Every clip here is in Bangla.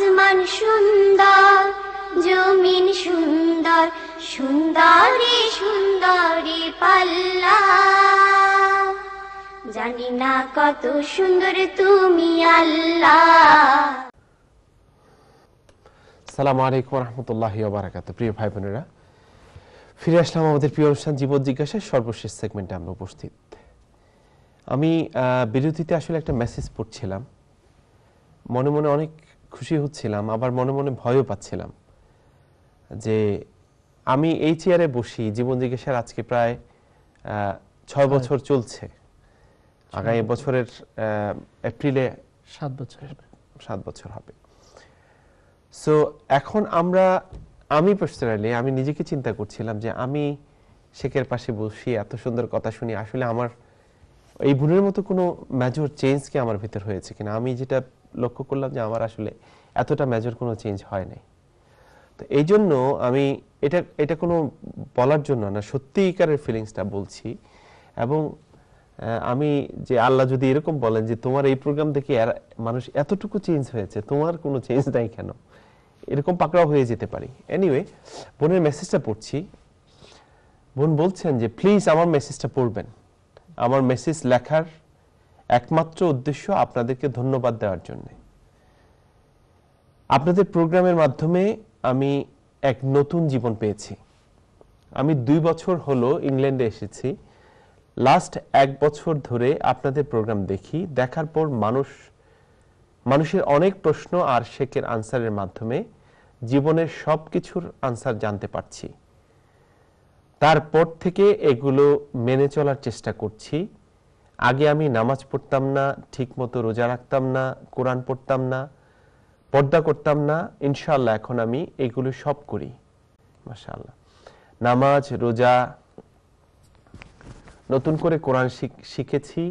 আসমান সুন্দর, জমিন সুন্দর, সুন্দরী সুন্দরী পাল্লা। জানি না কত সুন্দর তুমি আল্লাহ। আসসালামু আলাইকুম ওয়া রাহমাতুল্লাহি ওয়া বারাকাতুহু। প্রিয় ভাই বোনেরা, ফিরে আসলাম আমাদের প্রিয় অনুষ্ঠান জীবন জিজ্ঞাসার সর্বশেষ সেগমেন্টে আমরা উপস্থিত। আমি বিরতিতে আসলে একটা মেসেজ পড়ছিলাম, মনে মনে অনেক খুশি হচ্ছিলাম, আবার মনে মনে ভয়ও পাচ্ছিলাম যে আমি এই চেয়ারে বসি জীবন জিজ্ঞাসার আজকে প্রায় 6 বছর চলছে। আগামী বছরের এপ্রিলে 7 বছর হবে। সো এখন আমি পার্সোনালি আমি নিজেকে চিন্তা করছিলাম যে আমি শেখের পাশে বসি, এত সুন্দর কথা শুনি, আসলে আমার এই বোনের মতো কোনো মেজর চেঞ্জ কি আমার ভিতর হয়েছে কিনা। আমি যেটা লক্ষ্য করলাম যে আমার আসলে এতটা মেজর কোনো চেঞ্জ হয় নাই। তো এই জন্য আমি এটা কোনো বলার জন্য না, সত্যিকারের ফিলিংসটা বলছি। এবং আমি যে আল্লাহ যদি এরকম বলেন যে তোমার এই প্রোগ্রাম থেকে মানুষ এতটুকু চেঞ্জ হয়েছে, তোমার কোনো চেঞ্জ নাই কেন, এরকম পাকড়াও হয়ে যেতে পারি। এনিওয়ে, বোনের মেসেজটা পড়ছি। বোন বলছেন যে প্লিজ আমার মেসেজটা পড়বেন। আমার মেসেজ লেখার একমাত্র উদ্দেশ্য আপনাদেরকে ধন্যবাদ দেওয়ার জন্য। আপনাদের প্রোগ্রামের মাধ্যমে আমি এক নতুন জীবন পেয়েছি। আমি 2 বছর হলো ইংল্যান্ডে এসেছি। লাস্ট 1 বছর ধরে আপনাদের প্রোগ্রাম দেখি। দেখার পর মানুষের অনেক প্রশ্ন আর শেখের আনসারের মাধ্যমে জীবনের সব কিছুর আনসার জানতে পারছি। তারপর থেকে এগুলো মেনে চলার চেষ্টা করছি। আগে আমি নামাজ পড়তাম না, ঠিকমতো রোজা রাখতাম না, কোরআন পড়তাম না, পর্দা করতাম না। ইনশাআল্লাহ এখন আমি এগুলো সব করি। মাশাআল্লাহ। নামাজ, রোজা, নতুন করে কোরআন শিখেছি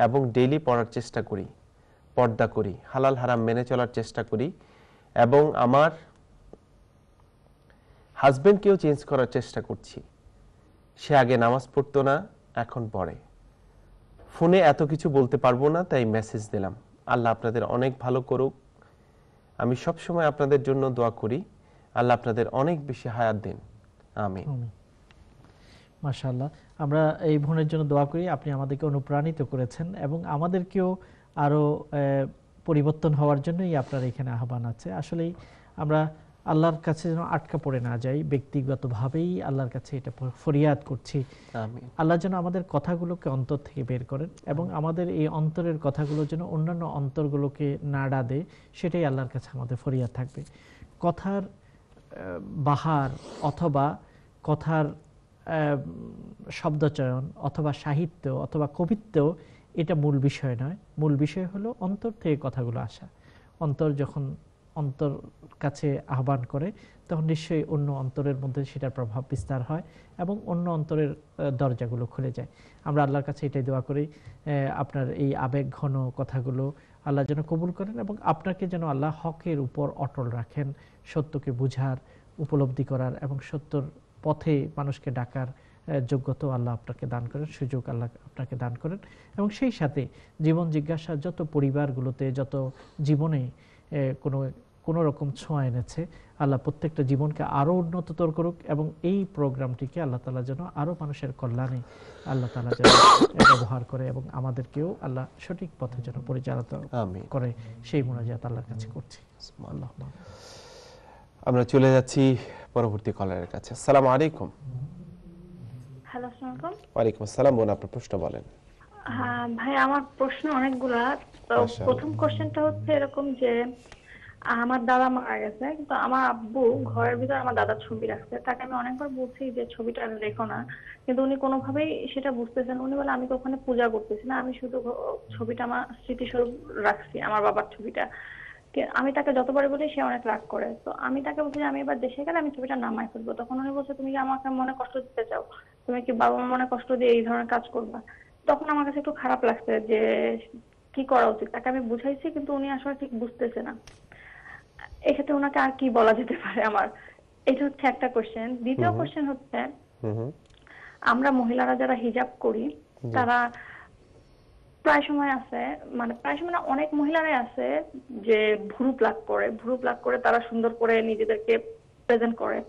এবং ডেইলি পড়ার চেষ্টা করি, পর্দা করি, হালাল হারাম মেনে চলার চেষ্টা করি এবং আমার হাজবেন্ডকেও চেঞ্জ করার চেষ্টা করছি। সে আগে নামাজ পড়তো না, এখন পড়ে। ফোনে এত কিছু বলতে পারবো না, তাই মেসেজ দিলাম। আল্লাহ আপনাদের অনেক ভালো করুক। আমি সব সময় আপনাদের জন্য দোয়া করি। আল্লাহ আপনাদের অনেক বেশি হায়াত দিন। আমিন। মাশাআল্লাহ, আমরা এই বোনের জন্য দোয়া করি। আপনি আমাদেরকে অনুপ্রাণিত করেছেন এবং আমাদেরকেও আরো পরিবর্তন হওয়ার জন্যই আপনার এখানে আহ্বান আছে। আসলেই আমরা আল্লাহর কাছে যেন আটকা পড়ে না যাই, ব্যক্তিগতভাবেই আল্লাহর কাছে এটা ফরিয়াদ করছি। আল্লাহ যেন আমাদের কথাগুলোকে অন্তর থেকে বের করেন এবং আমাদের এই অন্তরের কথাগুলো যেন অন্যান্য অন্তরগুলোকে নাড়া দেয়, সেটাই আল্লাহর কাছে আমাদের ফরিয়াদ থাকবে। কথার বাহার অথবা কথার শব্দচয়ন অথবা সাহিত্য অথবা কবিত্ব এটা মূল বিষয় নয়। মূল বিষয় হলো অন্তর থেকে কথাগুলো আসা। অন্তর যখন অন্তর কাছে আহ্বান করে তখন নিশ্চয়ই অন্য অন্তরের মধ্যে সেটার প্রভাব বিস্তার হয় এবং অন্য অন্তরের দরজাগুলো খুলে যায়। আমরা আল্লাহর কাছে এটাই দোয়া করি, আপনার এই আবেগ ঘন কথাগুলো আল্লাহ যেন কবুল করেন এবং আপনাকে যেন আল্লাহ হকের উপর অটল রাখেন, সত্যকে বুঝার, উপলব্ধি করার এবং সত্যর পথে মানুষকে ডাকার যোগ্যতা আল্লাহ আপনাকে দান করেন, সুযোগ আল্লাহ আপনাকে দান করেন। এবং সেই সাথে জীবন জিজ্ঞাসা যত পরিবারগুলোতে, যত জীবনে কোনো রকম ছোঁয়া এনেছে, আল্লাহ প্রত্যেকটা জীবনকে আরো উন্নততর করুক এবং এই প্রোগ্রামটিকে আল্লাহ তাআলা যেন আরো মানুষের কল্যাণে আল্লাহ তাআলা যেন ব্যবহার করে এবং আমাদেরকেও আল্লাহ সঠিক পথে যেন পরিচালিত করে, সেই মুনাজাত আল্লাহর কাছে করছি। আমরা চলে যাচ্ছি পরবর্তী কলারের কাছে। আসসালামু আলাইকুম। হ্যালো, আসসালামু আলাইকুম। ওয়ালাইকুম আসসালাম। বোন, আপনার প্রশ্ন বলেন। হ্যাঁ ভাই, আমার প্রশ্ন অনেকগুলা। তো প্রথম কোশ্চেনটা হচ্ছে এরকম যে আমার দাদা মারা গেছে, কিন্তু আমার আব্বু ঘরের ভিতরে আমার দাদার ছবি রাখছে। তাকে আমি অনেকবার বলছি যে ছবিটা রেখো না, কিন্তু উনি কোনোভাবেই সেটা বুঝতেছেন। উনি বলে আমি তো ওখানে পূজা করতেছি না, আমি শুধু ছবিটা আমার স্মৃতিস্বরূপ রাখছি, আমার বাবার ছবিটা। আমি তাকে যতবারই বলি সে অনেক রাগ করে। তো আমি তাকে বলছি যে আমি এবার দেশে গেলে আমি ছবিটা নামাই ফেলবো। তখন উনি বলছে তুমি কি আমাকে মনে কষ্ট দিতে চাও? তুমি কি বাবা মনে কষ্ট দিয়ে এই ধরনের কাজ করবা? তখন আমার কাছে একটু খারাপ লাগছে যে কি করা উচিত। তাকে আমি বুঝাইছি কিন্তু উনি আসলে ঠিক বুঝতেছে না। এক্ষেত্রে ওনাকে আর কি বলা যেতে পারে আমার? এটা হচ্ছে একটা কোশ্চেন। দ্বিতীয় কোশ্চেন হচ্ছে, আমরা মহিলারা যারা হিজাব করি তারা প্রায় সময় আছে, মানে প্রায় সময় না, অনেক মহিলারাই আছে যে ভ্রু প্লাক করে তারা সুন্দর করে নিজেদেরকে প্রেজেন্ট করে।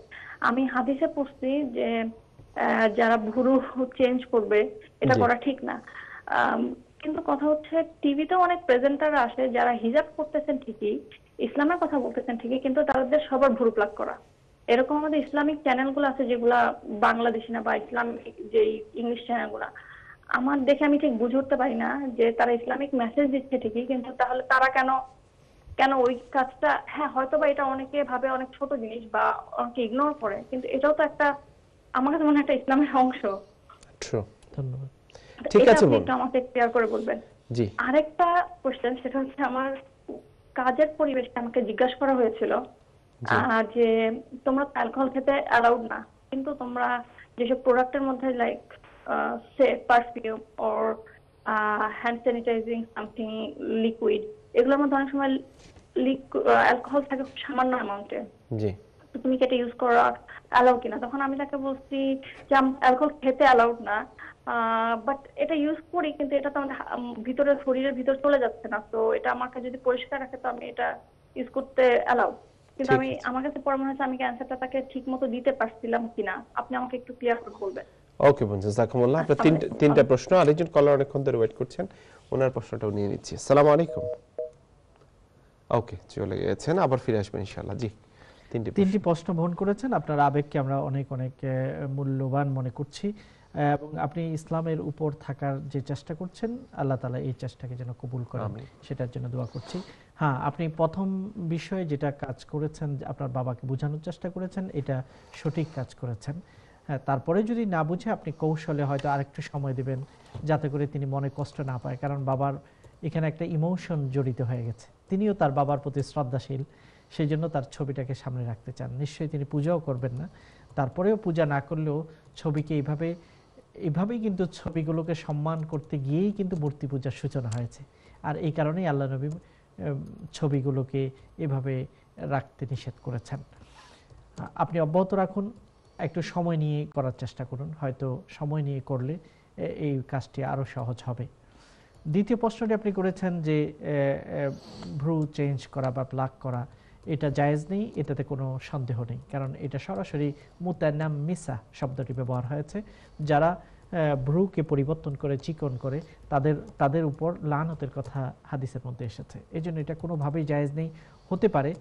আমি হাদিসে পড়ছি যে যারা ভ্রু চেঞ্জ করবে এটা জি। করা ঠিক না। কিন্তু কথা হচ্ছে টিভিতেও অনেক প্রেজেন্টার আসে যারা হিজাব করতেছেন ঠিকই, ইসলামের কথা বলতেছেন ঠিকই, কিন্তু তাদের সবার ভ্রু প্লাক করা। এরকম আমাদের ইসলামিক চ্যানেলগুলো আছে যেগুলা বাংলাদেশি না, বা ইসলামিক যে ইংলিশ চ্যানেলগুলা, আমার দেখে আমি ঠিক বুঝে উঠতে পারি না যে তারা ইসলামিক মেসেজ দিচ্ছে ঠিকই, কিন্তু তাহলে তারা কেন কেন ওই কাজটা, হ্যাঁ হয়তো বা এটা অনেকে ভাবে অনেক ছোট জিনিস বা অনেকে ইগনোর করে, কিন্তু এটাও তো একটা, আমার কাছে মনে হয় একটা ইসলামের অংশ। ট্রু। ধন্যবাদ। ঠিক এটা আছে আপনি বোন। একটু আমাকে ক্লিয়ার করে বলবেন। জি। আরেকটা কোশ্চেন, সেটা হচ্ছে আমার কাজের পরিবেশে আমাকে জিজ্ঞাসা করা হয়েছিল যে তোমরা অ্যালকোহল খেতে অ্যালাউড না, কিন্তু তোমরা যেসব প্রোডাক্টের মধ্যে like say perfume or hand sanitising something liquid, এগুলোর মধ্যে অনেক সময় অ্যালকোহল থাকে খুব সামান্য অ্যামাউন্টে, জি। তো তুমি কি এটা ইউজ করা অ্যালাউ কিনা? তখন আমি তাকে বলছি যে অ্যালকোহল খেতে অ্যালাউড না, বাট এটা ইউজ করি, কিন্তু এটা তো আমাদের ভিতরে শরীরের ভিতর চলে যাচ্ছে না, তো এটা আমাকে যদি পরিষ্কার রাখে তো আমি এটা ইউজ করতে অ্যালাউ। কিন্তু ঠিক আমি, আছে। আমার কাছে পরে মনে হচ্ছে আমি কি অ্যান্সারটা তাকে ঠিক মতো দিতে পারছিলাম কিনা, আপনি আমাকে একটু ক্লিয়ার করে বলবেন। ওকে বোন, জাযাকুমুল্লাহ। আপনার তিনটা প্রশ্ন, আরেকজন কলার অনেকক্ষণ ধরে ওয়েট করছেন, ওনার প্রশ্নটাও নিয়ে নিচ্ছি। আসসালামু আলাইকুম। ওকে, চলে গেছেন, আবার ফিরে আসবেন ইনশাআল্লাহ। জি, তিনটি প্রশ্ন বহন করেছেন। আপনার আবেগকে আমরা অনেক অনেক মূল্যবান মনে করছি, এবং আপনি ইসলামের উপর থাকার যে চেষ্টা করছেন, আল্লাহ তাআলা এই চেষ্টাকে যেন কবুল করেন, সেটার জন্য দোয়া করছি। হ্যাঁ, আপনি প্রথম বিষয়ে যেটা কাজ করেছেন, আপনার বাবাকে বোঝানোর চেষ্টা করেছেন, এটা সঠিক কাজ করেছেন। হ্যাঁ, তারপরে যদি না বুঝে আপনি কৌশলে হয়তো আরেকটু সময় দিবেন, যাতে করে তিনি মনে কষ্ট না পায়, কারণ বাবার এখানে একটা ইমোশন জড়িত হয়ে গেছে। তিনিও তার বাবার প্রতি শ্রদ্ধাশীল, সেই জন্য তার ছবিটাকে সামনে রাখতে চান। নিশ্চয়ই তিনি পূজাও করবেন না, তারপরেও পূজা না করলেও ছবিকে এইভাবেই কিন্তু ছবিগুলোকে সম্মান করতে গিয়েই কিন্তু মূর্তি পূজার সূচনা হয়েছে। আর এই কারণেই আল্লাহ নবী ছবিগুলোকে এভাবে রাখতে নিষেধ করেছেন। আপনি অব্যাহত রাখুন, একটু সময় নিয়ে করার চেষ্টা করুন, হয়তো সময় নিয়ে করলে এই কাজটি আরও সহজ হবে। দ্বিতীয় প্রশ্নটি আপনি করেছেন যে ভ্রু চেঞ্জ করা বা প্লাক করা, এটা জায়েজ নেই, এটাতে কোনো সন্দেহ নেই, কারণ এটা সরাসরি মুতানাম্মিসা শব্দটি ব্যবহার হয়েছে। যারা ভ্রুকে পরিবর্তন করে চিকন করে তাদের উপর লানতের কথা হাদিসের মধ্যে এসেছে। এই জন্য এটা কোনোভাবেই জায়েজ নেই। হতে পারে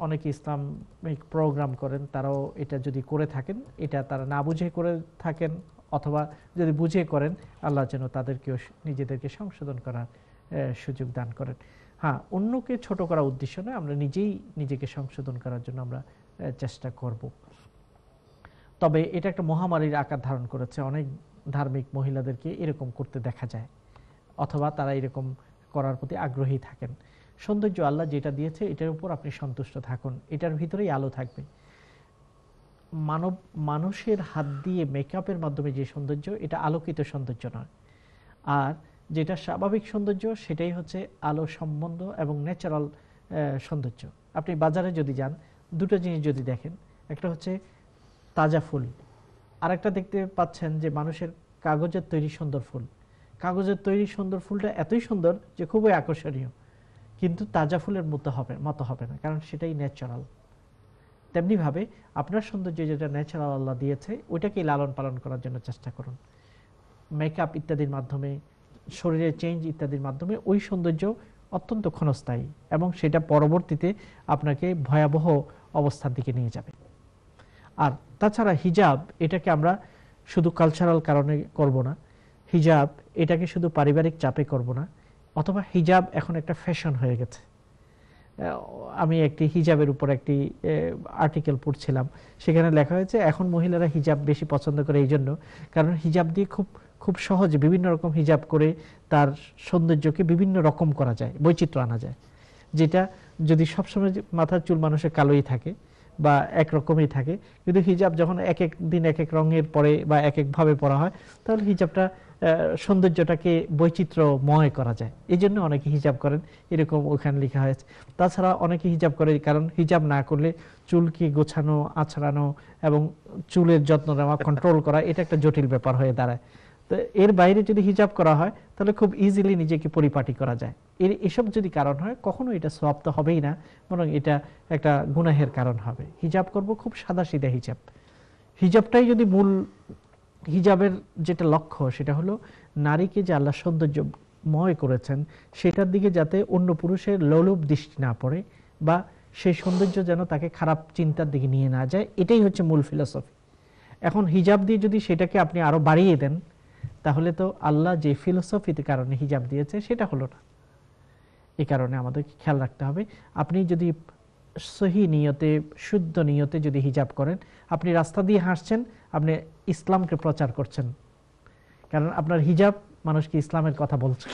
অনেকে ইসলামিক প্রোগ্রাম করেন, তারাও এটা যদি করে থাকেন, এটা তারা না বুঝে করে থাকেন, অথবা যদি বুঝে করেন, আল্লাহ যেন তাদেরকেও নিজেদেরকে সংশোধন করার সুযোগ দান করেন। হ্যাঁ, অন্যকে ছোট করার উদ্দেশ্য নয়, আমরা নিজেই নিজেকে সংশোধন করার জন্য আমরা চেষ্টা করব। তবে এটা একটা মহামারীর আকার ধারণ করেছে, অনেক ধার্মিক মহিলাদেরকে এরকম করতে দেখা যায়, অথবা তারা এরকম করার প্রতি আগ্রহী থাকেন। সৌন্দর্য আল্লাহ যেটা দিয়েছে এটার উপর আপনি সন্তুষ্ট থাকুন, এটার ভিতরেই আলো থাকবে। মানুষের হাত দিয়ে মেকআপের মাধ্যমে যে সৌন্দর্য, এটা আলোকিত সৌন্দর্য নয়। আর যেটা স্বাভাবিক সৌন্দর্য, সেটাই হচ্ছে আলো সম্বন্ধ এবং ন্যাচারাল সৌন্দর্য। আপনি বাজারে যদি যান, দুটো জিনিস যদি দেখেন, একটা হচ্ছে তাজা ফুল, আরেকটা দেখতে পাচ্ছেন যে মানুষের কাগজের তৈরি সুন্দর ফুল। কাগজের তৈরি সুন্দর ফুলটা এতই সুন্দর যে খুবই আকর্ষণীয়, কিন্তু তাজা ফুলের মতো হবে না, কারণ সেটাই ন্যাচারাল। তেমনিভাবে আপনার সৌন্দর্য যেটা ন্যাচারাল আল্লাহ দিয়েছে, ওইটাকেই লালন পালন করার জন্য চেষ্টা করুন। মেকআপ ইত্যাদির মাধ্যমে, শরীরের চেঞ্জ ইত্যাদির মাধ্যমে ওই সৌন্দর্য অত্যন্ত ক্ষণস্থায়ী, এবং সেটা পরবর্তীতে আপনাকে ভয়াবহ অবস্থার দিকে নিয়ে যাবে। আর তাছাড়া হিজাব, এটাকে আমরা শুধু কালচারাল কারণে করব না, হিজাব এটাকে শুধু পারিবারিক চাপে করব না, অথবা হিজাব এখন একটা ফ্যাশন হয়ে গেছে। আমি একটি হিজাবের উপর একটি আর্টিকেল পড়ছিলাম, সেখানে লেখা হয়েছে এখন মহিলারা হিজাব বেশি পছন্দ করে এই জন্য, কারণ হিজাব দিয়ে খুব সহজে বিভিন্ন রকম হিজাব করে তার সৌন্দর্যকে বিভিন্ন রকম করা যায়, বৈচিত্র্য আনা যায়। যেটা যদি সবসময় মাথার চুল মানুষের কালোই থাকে বা একরকমই থাকে, কিন্তু হিজাব যখন এক এক দিন এক এক রঙের পরে বা এক একভাবে পরা হয়, তাহলে হিজাবটা সৌন্দর্যটাকে বৈচিত্র্যময় করা যায়। এই জন্য অনেকে হিজাব করেন, এরকম ওখানে লেখা হয়েছে। তাছাড়া অনেকে হিজাব করে কারণ হিজাব না করলে চুলকে গোছানো, আছড়ানো এবং চুলের যত্ন নেওয়া, কন্ট্রোল করা, এটা একটা জটিল ব্যাপার হয়ে দাঁড়ায়। তো এর বাইরে যদি হিজাব করা হয় তাহলে খুব ইজিলি নিজেকে পরিপাটি করা যায়। এসব যদি কারণ হয় কখনো এটা সওয়াব তো হবেই না, বরং এটা একটা গুনাহের কারণ হবে। হিজাব করব খুব সাদাসিধা হিজাব। হিজাবটাই যদি মূল, হিজাবের যেটা লক্ষ্য সেটা হলো নারীকে যে আল্লাহ সৌন্দর্যময় করেছেন সেটার দিকে যাতে অন্য পুরুষের লোলুপ দৃষ্টি না পড়ে বা সেই সৌন্দর্য যেন তাকে খারাপ চিন্তার দিকে নিয়ে না যায়, এটাই হচ্ছে মূল ফিলোসফি। এখন হিজাব দিয়ে যদি সেটাকে আপনি আরো বাড়িয়ে দেন তাহলে তো আল্লাহ যে ফিলোসফিতে কারণে হিজাব দিয়েছে সেটা হলো না। এই কারণে আমাদেরকে খেয়াল রাখতে হবে। আপনি যদি সহি নিয়তে, শুদ্ধ নিয়তে যদি হিজাব করেন, আপনি রাস্তা দিয়ে হাসছেন, আপনি ইসলামকে প্রচার করছেন, কারণ আপনার হিজাব মানুষকে ইসলামের কথা বলছে।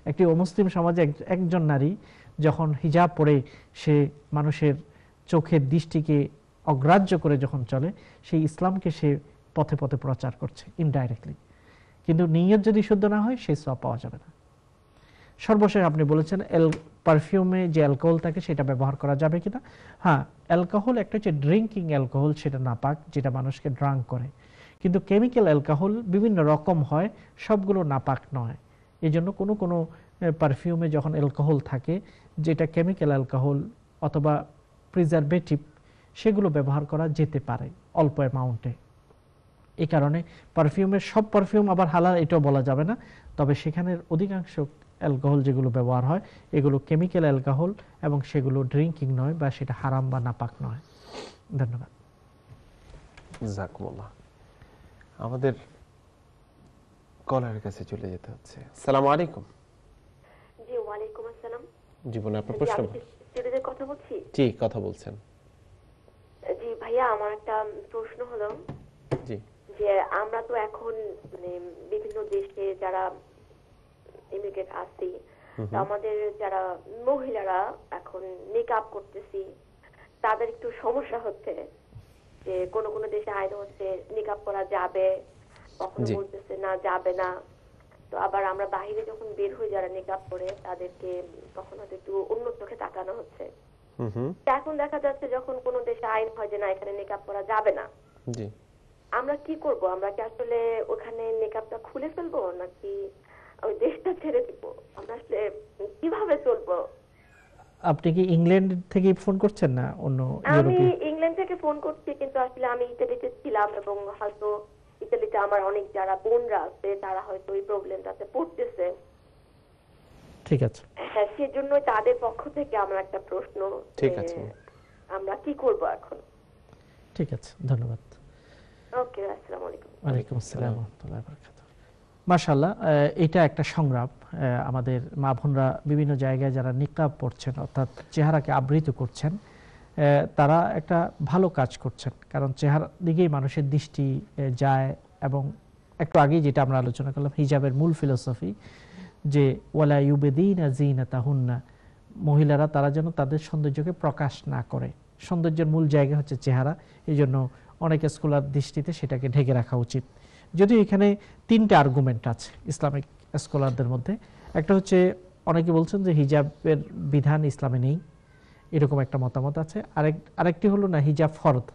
একটি অমুসলিম সমাজে একজন নারী যখন হিজাব পরে সে মানুষের চোখের দৃষ্টিকে অগ্রাহ্য করে যখন চলে, সেই ইসলামকে সে পথে পথে প্রচার করছে ইনডাইরেক্টলি। কিন্তু নিয়ত যদি শুদ্ধ না হয় সেই সওয়াব পাওয়া যাবে না। সর্বশেষ আপনি বলেছেন পারফিউমে যে অ্যালকোহল থাকে সেটা ব্যবহার করা যাবে কিনা। হ্যাঁ, অ্যালকোহল একটা হচ্ছে ড্রিঙ্কিং অ্যালকোহল, সেটা নাপাক, যেটা মানুষকে ড্রাঙ্ক করে। কিন্তু কেমিক্যাল অ্যালকোহল বিভিন্ন রকম হয়, সবগুলো নাপাক নয়। এই জন্য কোনো কোনো পারফিউমে যখন অ্যালকোহল থাকে, যেটা কেমিক্যাল অ্যালকোহল অথবা প্রিজারভেটিভ, সেগুলো ব্যবহার করা যেতে পারে অল্প অ্যামাউন্টে। এই কারণে পারফিউমের সব পারফিউম আবার হালাল এটাও বলা যাবে না, তবে সেখানের অধিকাংশ অ্যালকোহল যেগুলো ব্যবহার হয় এগুলো কেমিক্যাল অ্যালকোহল এবং সেগুলো ড্রিঙ্কিং নয় বা সেটা হারাম বা নাপাক নয়। ধন্যবাদ। জাযাকুমুল্লাহ। আমাদের কলারের কাছে চলে যেতে হচ্ছে। আসসালামু আলাইকুম। জি, ওয়ালাইকুম আসসালাম। জীবনে আপনার প্রশ্ন? স্টুডেন্টের কথা বলছি। জি, কথা বলছেন। জি ভাইয়া, আমার একটা প্রশ্ন হলো জি, যে আমরা তো এখন মানে বিভিন্ন দেশে যারা ইমিগ্রেট আসছি, তো আমাদের যারা মহিলারা এখন নিকাব করতেছি, তাদের একটু সমস্যা হচ্ছে যে কোন কোন দেশে আইন হচ্ছে নিকাব করা যাবে, কখনো বলতেছে না যাবে না। তো আবার আমরা বাইরে যখন বের হই যারা নিকাব করে তাদেরকে তখন হয়তো একটু অন্য চোখে তাকানো হচ্ছে। এখন দেখা যাচ্ছে যখন কোন দেশে আইন হয় যে না এখানে নিকাব করা যাবে না, জি, আমরা কি করব? আমরা কি আসলে ওখানে নিকাবটা খুলে ফেলবো নাকি ওই দেশটা ছেড়ে দিব? আমরা আসলে কিভাবে চলবো? আপনি কি ইংল্যান্ড থেকে ফোন করছেন না অন্য আমি ইউরোপীয়? ইংল্যান্ড থেকে ফোন করছি, কিন্তু আসলে আমি ইতালিতে ছিলাম এবং হয়তো ইতালিতে আমার অনেক যারা বোনরা আছে তারা হয়তো এই প্রবলেমটাতে পড়তেছে। ঠিক আছে, হ্যাঁ, সেজন্যই তাদের পক্ষ থেকে আমার একটা প্রশ্ন, ঠিক আছে, আমরা কি করব এখন? ঠিক আছে, ধন্যবাদ। ওকে, আসসালামু আলাইকুম। ওয়ালাইকুম আসসালাম ওয়া রাহমাতুল্লাহি ওয়া বারাকাতুহু। মাশাআল্লাহ, এটা একটা সংগ্রাম। আমাদের মা বোনরা বিভিন্ন জায়গায় যারা নিকাব পড়ছেন অর্থাৎ চেহারাকে আবৃত করছেন, তারা একটা ভালো কাজ করছেন, কারণ চেহারার দিকেই মানুষের দৃষ্টি যায়। এবং একটু আগেই যেটা আমরা আলোচনা করলাম, হিজাবের মূল ফিলোসফি যে ওয়ালা ইউবেদিনা যিনাতাহুন্না, মহিলারা তারা যেন তাদের সৌন্দর্যকে প্রকাশ না করে। সৌন্দর্যের মূল জায়গা হচ্ছে চেহারা, এই জন্য অনেক স্কলার দৃষ্টিতে সেটাকে ঢেকে রাখা উচিত। যদিও এখানে তিনটা আর্গুমেন্ট আছে ইসলামিক স্কলারদের মধ্যে। একটা হচ্ছে অনেকে বলছেন যে হিজাবের বিধান ইসলামে নেই, এরকম একটা মতামত আছে। আরেকটি হলো না, হিজাব ফরজ,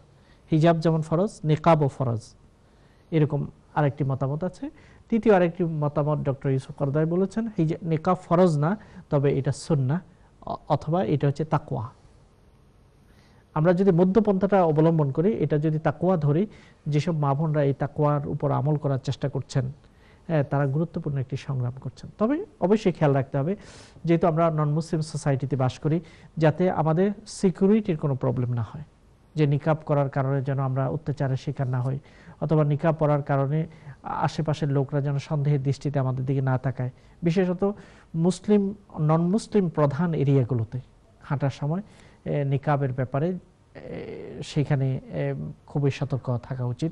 হিজাব যেমন ফরজ নিকাবও ফরজ, এরকম আরেকটি মতামত আছে। তৃতীয় আরেকটি মতামত ডক্টর ইউসুফ করদাই বলেছেন নিকাব ফরজ না, তবে এটা সুন্নাহ অথবা এটা হচ্ছে তাকওয়া। আমরা যদি মধ্যপন্থাটা অবলম্বন করি, এটা যদি তাকওয়া ধরি, যেসব মা বোনরা এই তাকওয়ার উপর আমল করার চেষ্টা করছেন, তারা গুরুত্বপূর্ণ একটি সংগ্রাম করছেন। তবে অবশ্যই খেয়াল রাখতে হবে, যেহেতু আমরা নন মুসলিম সোসাইটিতে বাস করি, যাতে আমাদের সিকিউরিটির কোনো প্রবলেম না হয়, যে নিকাব করার কারণে যেন আমরা অত্যাচারের শিকার না হই, অথবা নিকাব পরার কারণে আশেপাশের লোকরা যেন সন্দেহের দৃষ্টিতে আমাদের দিকে না তাকায়। বিশেষত মুসলিম নন মুসলিম প্রধান এরিয়াগুলোতে হাঁটার সময় নিকাবের ব্যাপারে সেখানে খুবই সতর্ক থাকা উচিত,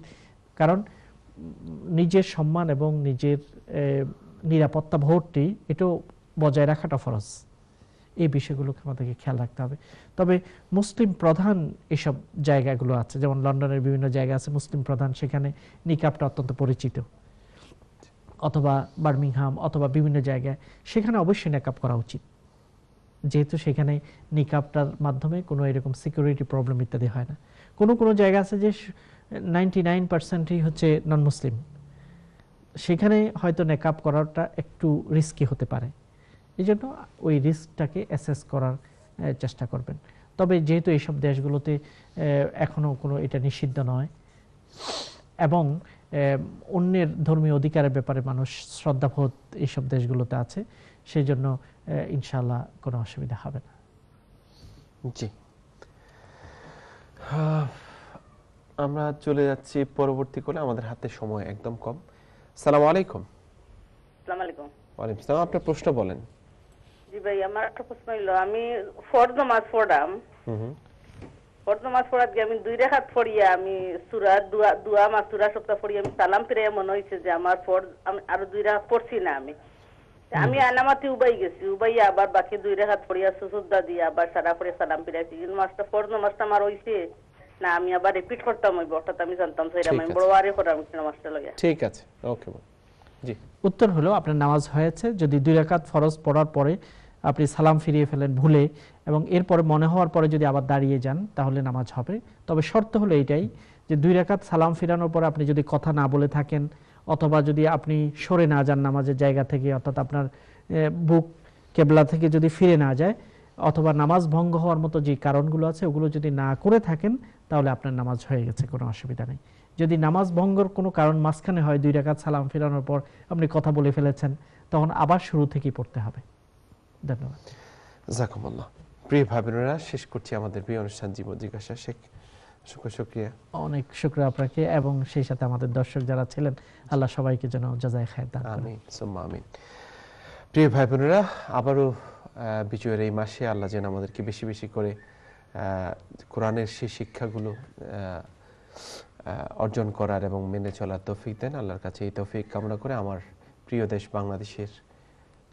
কারণ নিজের সম্মান এবং নিজের নিরাপত্তা বোধটি এটাও বজায় রাখাটা ফরজ। এই বিষয়গুলোকে আমাদেরকে খেয়াল রাখতে হবে। তবে মুসলিম প্রধান এসব জায়গাগুলো আছে, যেমন লন্ডনের বিভিন্ন জায়গা আছে মুসলিম প্রধান, সেখানে নিকাবটা অত্যন্ত পরিচিত, অথবা বার্মিংহাম অথবা বিভিন্ন জায়গায়, সেখানে অবশ্যই নিকাব করা উচিত, যেহেতু সেখানে নিকাবটার মাধ্যমে কোনো এরকম সিকিউরিটি প্রবলেম ইত্যাদি হয় না। কোনো কোনো জায়গা আছে যে 99%ই হচ্ছে নন মুসলিম, সেখানে হয়তো নেকাব করাটা একটু রিস্কি হতে পারে, এই জন্য ওই রিস্কটাকে অ্যাসেস করার চেষ্টা করবেন। তবে যেহেতু এইসব দেশগুলোতে এখনো কোনো এটা নিষিদ্ধ নয় এবং অন্যের ধর্মীয় অধিকারের ব্যাপারে মানুষ শ্রদ্ধাবোধ এইসব দেশগুলোতে আছে, সেই জন্য ইনশাআল্লাহ কোনো অসুবিধা হবে না। জি, আমরা চলে যাচ্ছি পরবর্তী করে, আমাদের হাতে সময় একদম কম। আসসালামু আলাইকুম। আসসালামু আলাইকুম। ওয়ালাইকুম আসসালাম, আপনার প্রশ্ন বলেন। জি ভাই, আমার একটা প্রশ্ন হইলো, আমি ফরজ নামাজ পড়াম, ফরজ নামাজ পড়ার গিয়ে আমি 2 রাকাত পড়িয়া আমি সূরা দোয়া মা সূরা সপ্তাহ পড়িয়া আমি সালাম ফিরে মনে হইছে যে আমার ফরজ আমি আরো 2 রাকাত পড়ছি না। আমি আনামাতি উবাই গেছি, উবাইয়া আবার বাকি 2 রাকাত পড়িয়া সুজুদা দিয়া আবার সারা পড়ে সালাম ফিরাইছি। কিন্তু মাসটা ফরজ নামাজটা আমার হইছে না, আমি আবার রিপিট করতাম হইব, অর্থাৎ আমি জানতাম সেটা আমি বড় আরে করাম নামাজটা লইয়া। ঠিক আছে, ওকে। জি, উত্তর হলো আপনার নামাজ হয়েছে যদি 2 রাকাত ফরজ পড়ার পরে আপনি সালাম ফিরিয়ে ফেলেন ভুলে, এবং এরপরে মনে হওয়ার পরে যদি আবার দাঁড়িয়ে যান তাহলে নামাজ হবে। তবে শর্ত হলো এইটাই যে 2 রাকাত সালাম ফিরানোর পর আপনি যদি কথা না বলে থাকেন, অথবা যদি আপনি সরে না যান নামাজের জায়গা থেকে, অর্থাৎ আপনার বুক কেবলা থেকে যদি ফিরে না যায়, অথবা নামাজ ভঙ্গ হওয়ার মতো যে কারণগুলো আছে ওগুলো যদি না করে থাকেন, তাহলে আপনার নামাজ হয়ে গেছে, কোনো অসুবিধা নেই। যদি নামাজ ভঙ্গর কোনো কারণ মাঝখানে হয়, 2 রাকাত সালাম ফেরানোর পর আপনি কথা বলে ফেলেছেন, তখন আবার শুরু থেকেই পড়তে হবে। ধন্যবাদ। জাযাকুমুল্লাহ। প্রিয় ভাই বোনেরা, শেষ করছি আমাদের প্রিয় অনুষ্ঠান জীবন জিজ্ঞাসা। শেখ, শুকরিয়া। অনেক শুকরিয়া আপনাকে এবং সেই সাথে আমাদের দর্শক যারা ছিলেন, আল্লাহ সবাইকে যেন জাযায়ে খায়র দান করেন। আমিন সুম্মা আমিন। প্রিয় ভাই বোনেরা, আবারও বিজয়ের এই মাসে আল্লাহ যেন আমাদেরকে বেশি বেশি করে কোরআনের সেই শিক্ষাগুলো অর্জন করার এবং মেনে চলার তৌফিক দেন। আল্লাহর কাছে এই তৌফিক কামনা করে, আমার প্রিয় দেশ বাংলাদেশের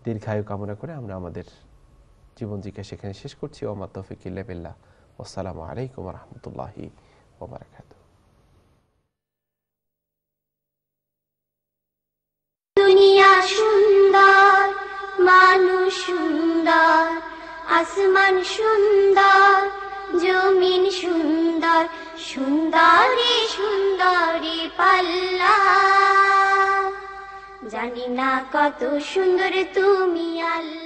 দীর্ঘায়ু কামনা করে আমরা আমাদের জীবন জিজ্ঞাসা এখানে শেষ করছি। ওমা তৌফিক ইল্লা বিল্লাহ। আসসালামু আলাইকুম ওয়া রাহমাতুল্লাহি ওয়া বারাকাতুহু। দুনিয়া সুন্দর, মানুষ সুন্দর, আসমান সুন্দর, জমিন সুন্দর, সুন্দরী সুন্দরী পাল্লা। জানি না কত সুন্দর তুমি আল্লাহ।